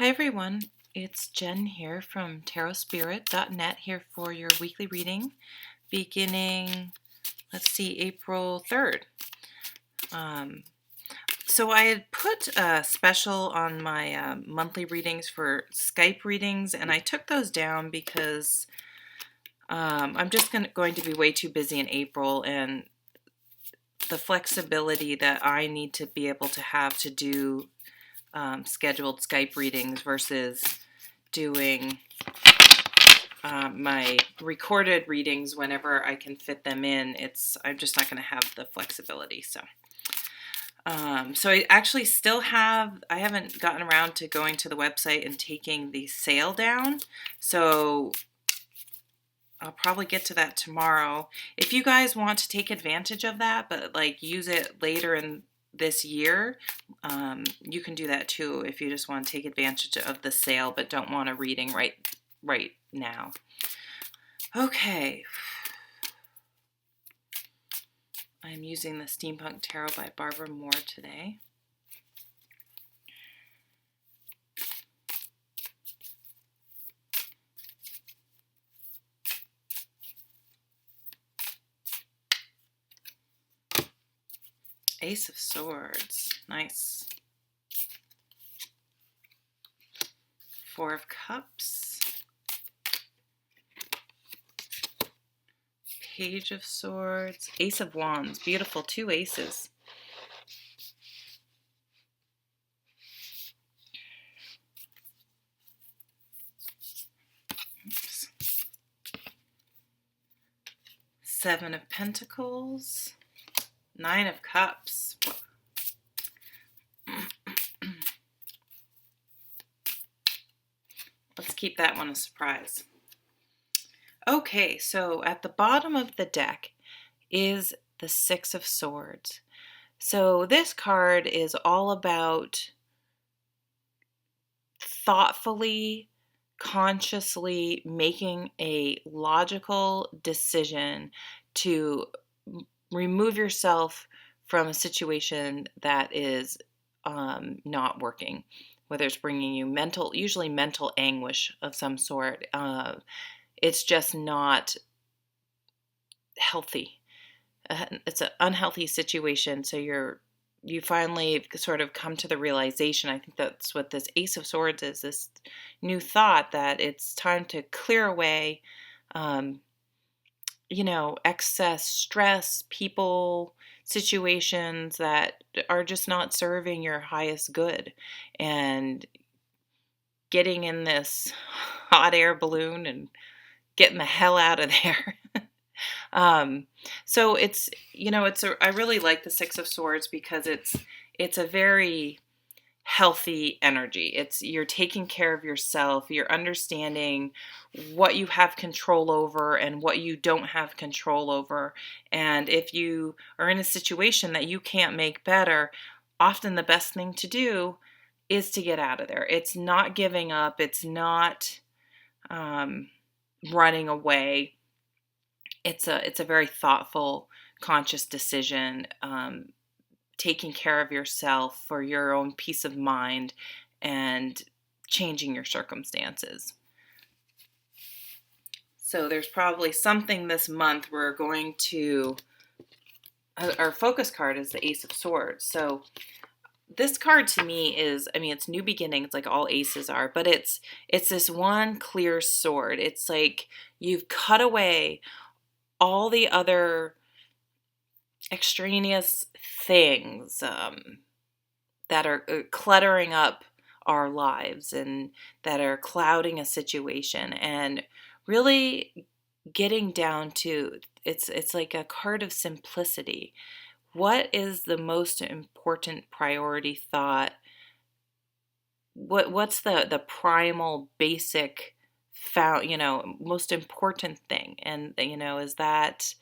Hi everyone, it's Jen here from tarotspirit.net here for your weekly reading beginning, April 3rd. So I had put a special on my monthly readings for Skype readings, and I took those down because I'm just going to be way too busy in April, and the flexibility that I need to be able to have to do scheduled Skype readings versus doing my recorded readings whenever I can fit them in. I'm just not going to have the flexibility. So I actually I haven't gotten around to going to the website and taking the sale down. So I'll probably get to that tomorrow. If you guys want to take advantage of that, but use it later in this year, you can do that too if you just want to take advantage of the sale but don't want a reading right now. Okay. I'm using the Steampunk Tarot by Barbara Moore today. Ace of Swords. Nice. Four of Cups. Page of Swords. Ace of Wands. Beautiful. Two aces. Oops. Seven of Pentacles. Nine of Cups. Let's keep that one a surprise. Okay, so at the bottom of the deck is the Six of Swords. So this card is all about thoughtfully, consciously making a logical decision to remove yourself from a situation that is not working, whether it's bringing you usually mental anguish of some sort. It's just not healthy. It's an unhealthy situation. So you finally sort of come to the realization. I think that's what this Ace of Swords is, this new thought that it's time to clear away, excess stress, people, situations that are just not serving your highest good, and getting in this hot air balloon and getting the hell out of there. So I really like the Six of Swords because it's a very healthy energy. You're taking care of yourself. You're understanding what you have control over and what you don't have control over. And if you are in a situation that you can't make better, often the best thing to do is to get out of there. It's not giving up. It's not running away. It's a very thoughtful, conscious decision, taking care of yourself for your own peace of mind and changing your circumstances. So there's probably something this month we're going to, our focus card is the Ace of Swords. So this card to me is, it's new beginnings like all aces are, but it's this one clear sword. It's like you've cut away all the other extraneous things that are cluttering up our lives and that are clouding a situation, and really getting down to it's like a card of simplicity. What is the most important priority thought? What's the primal basic most important thing? And is that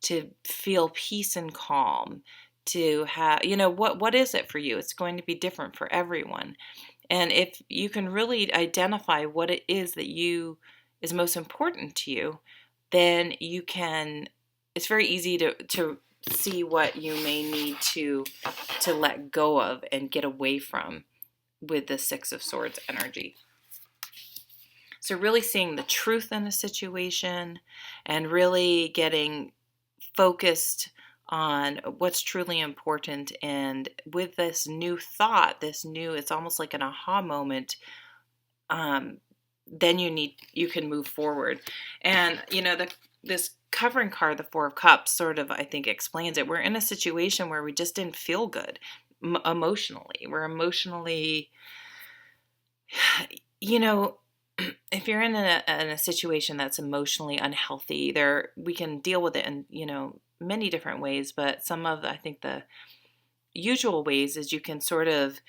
to feel peace and calm, to have, what is it for you? It's going to be different for everyone. And if you can really identify what it is that is most important to you, then it's very easy to see what you may need to let go of and get away from. with the Six of Swords energy. So really seeing the truth in a situation and really getting focused on what's truly important. And with this new thought, it's almost like an aha moment. Then you can move forward. And this covering card, the Four of Cups, sort of, I think, explains it. We're in a situation where we just didn't feel good emotionally. We're emotionally, if you're in a situation that's emotionally unhealthy, we can deal with it in many different ways. But some of, I think, the usual ways is you can sort of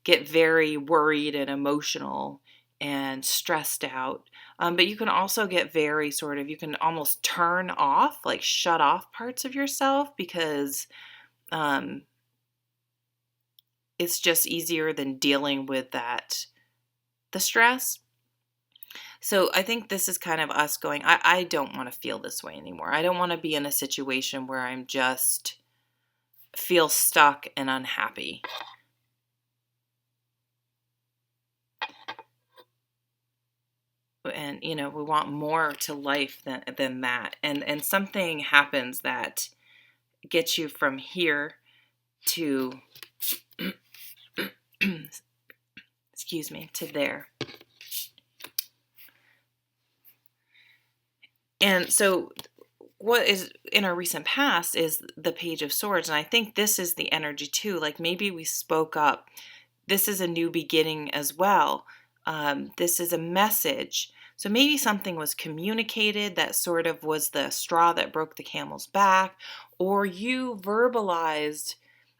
get very worried and emotional and stressed out. But you can also get very you can almost turn off, like shut off parts of yourself, because it's just easier than dealing with the stress. So I think this is kind of us going, I don't want to feel this way anymore. I don't want to be in a situation where I'm just feel stuck and unhappy. And, we want more to life than that. And something happens that gets you from here to, excuse me, to there. And so what is in our recent past is the Page of Swords. And I think this is the energy too. Like maybe we spoke up. This is a new beginning as well. This is a message. So maybe something was communicated that sort of was the straw that broke the camel's back, or you verbalized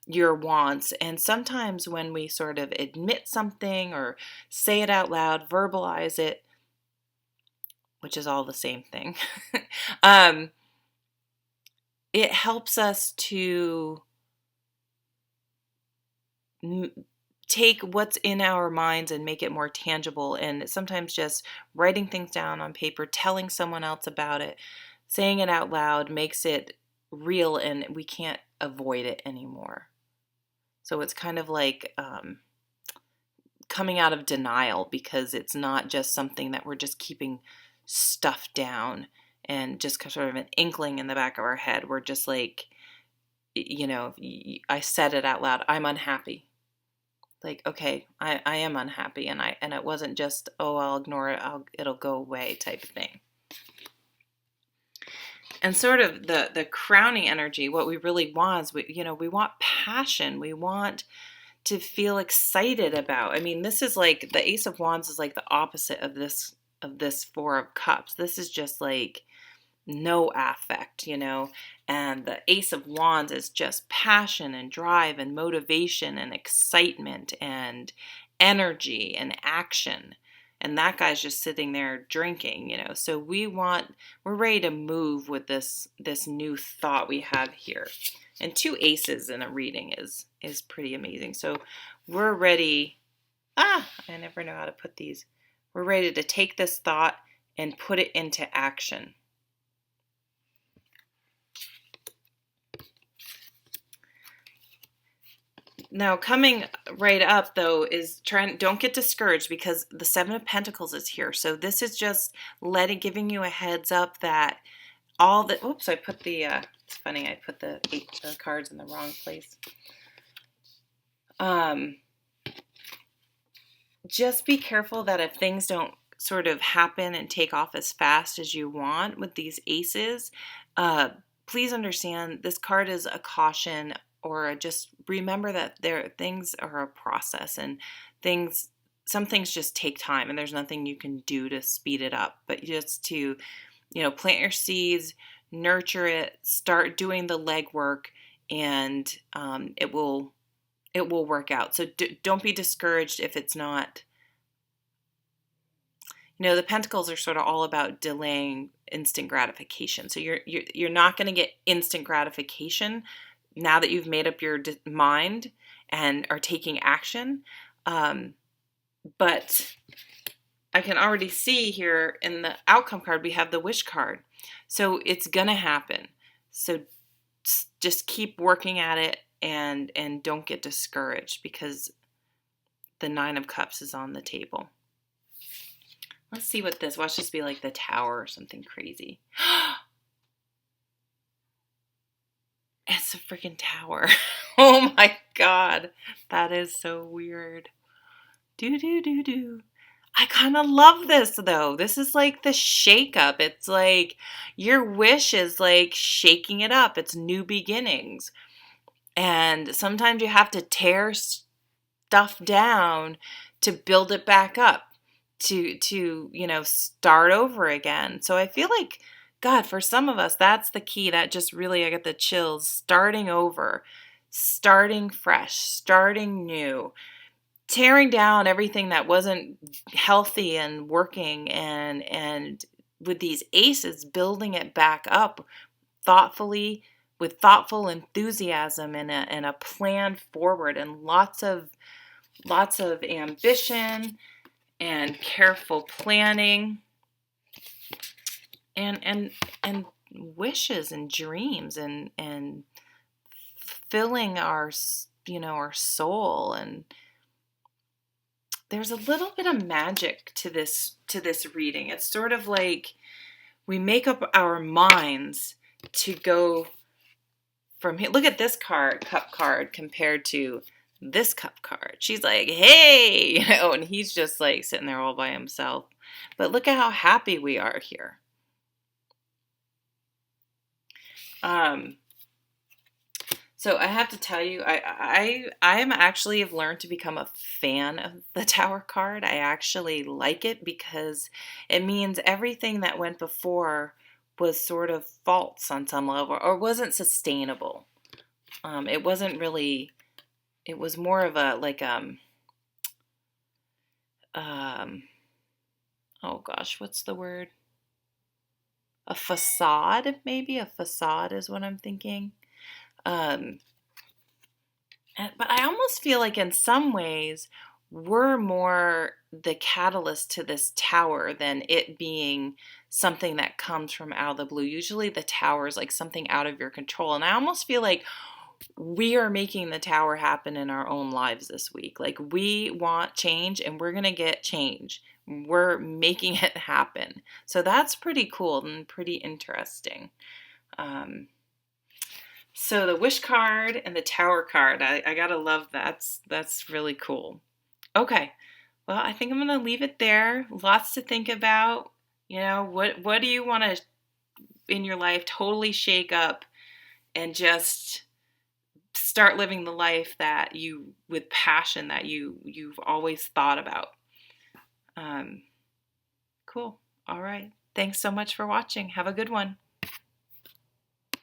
your wants. And sometimes when we sort of admit something or say it out loud, verbalize it, which is all the same thing, it helps us to take what's in our minds and make it more tangible. And sometimes just writing things down on paper, telling someone else about it, saying it out loud makes it real, and we can't avoid it anymore. So it's kind of like coming out of denial, because it's not just something that we're just keeping stuff down and just sort of an inkling in the back of our head. We're just like, I said it out loud. I'm unhappy. Like, okay, I am unhappy, and it wasn't just, oh, I'll ignore it, it'll go away type of thing. And sort of the crowning energy, what we really want is we want passion. We want to feel excited about. I mean, this is like the Ace of Wands is like the opposite of this Four of Cups. This is just like no affect, and the Ace of Wands is just passion and drive and motivation and excitement and energy and action. And that guy's just sitting there drinking, So we're ready to move with this new thought we have here. And 2 aces in a reading is pretty amazing. So we're ready. I never know how to put these. We're ready to take this thought and put it into action. Now, coming right up, though, is don't get discouraged, because the Seven of Pentacles is here. So this is just giving you a heads up that oops, I put it's funny, I put the cards in the wrong place. Just be careful that if things don't sort of happen and take off as fast as you want with these aces, please understand this card is a caution, or just remember that things are a process, and some things just take time, and there's nothing you can do to speed it up, but just to, plant your seeds, nurture it, start doing the legwork, and it will work out. So don't be discouraged if it's not. The Pentacles are sort of all about delaying instant gratification. So you're not going to get instant gratification now that you've made up your mind and are taking action. But I can already see here in the outcome card, we have the wish card. So it's going to happen. So just keep working at it, and don't get discouraged, because the Nine of Cups is on the table. Let's see what this, watch this be like the Tower or something crazy. It's a freaking tower. Oh my God. That is so weird. Do, do, do, do. I kind of love this though. This is like the shake-up. It's like your wish is like shaking it up. It's new beginnings. And sometimes you have to tear stuff down to build it back up, to start over again. So I feel like, God, for some of us, that's the key. That just really, I get the chills. Starting over, starting fresh, starting new, tearing down everything that wasn't healthy and working, and with these aces, building it back up thoughtfully, with thoughtful enthusiasm and a plan forward, and lots of ambition and careful planning and wishes and dreams and filling our our soul. And there's a little bit of magic to this reading. It's sort of like we make up our minds to go from here. Look at this cup card compared to this cup card. She's like, hey, and he's just like sitting there all by himself. But look at how happy we are here. So I have to tell you, I am actually have learned to become a fan of the Tower card. I actually like it because it means everything that went before was sort of false on some level, or wasn't sustainable. It wasn't really. It was more of a oh gosh, what's the word? A facade, maybe. A facade is what I'm thinking. But I almost feel like in some ways we're more the catalyst to this tower than it being something that comes from out of the blue. Usually the tower is like something out of your control. And I almost feel like we are making the tower happen in our own lives this week. Like, we want change and we're going to get change. We're making it happen. So that's pretty cool and pretty interesting. So the wish card and the tower card, I gotta love that. That's really cool. Okay, well, I think I'm gonna leave it there. Lots to think about. What do you want to in your life totally shake up and just start living the life that you, with passion, that you've always thought about. Cool. All right. Thanks so much for watching. Have a good one.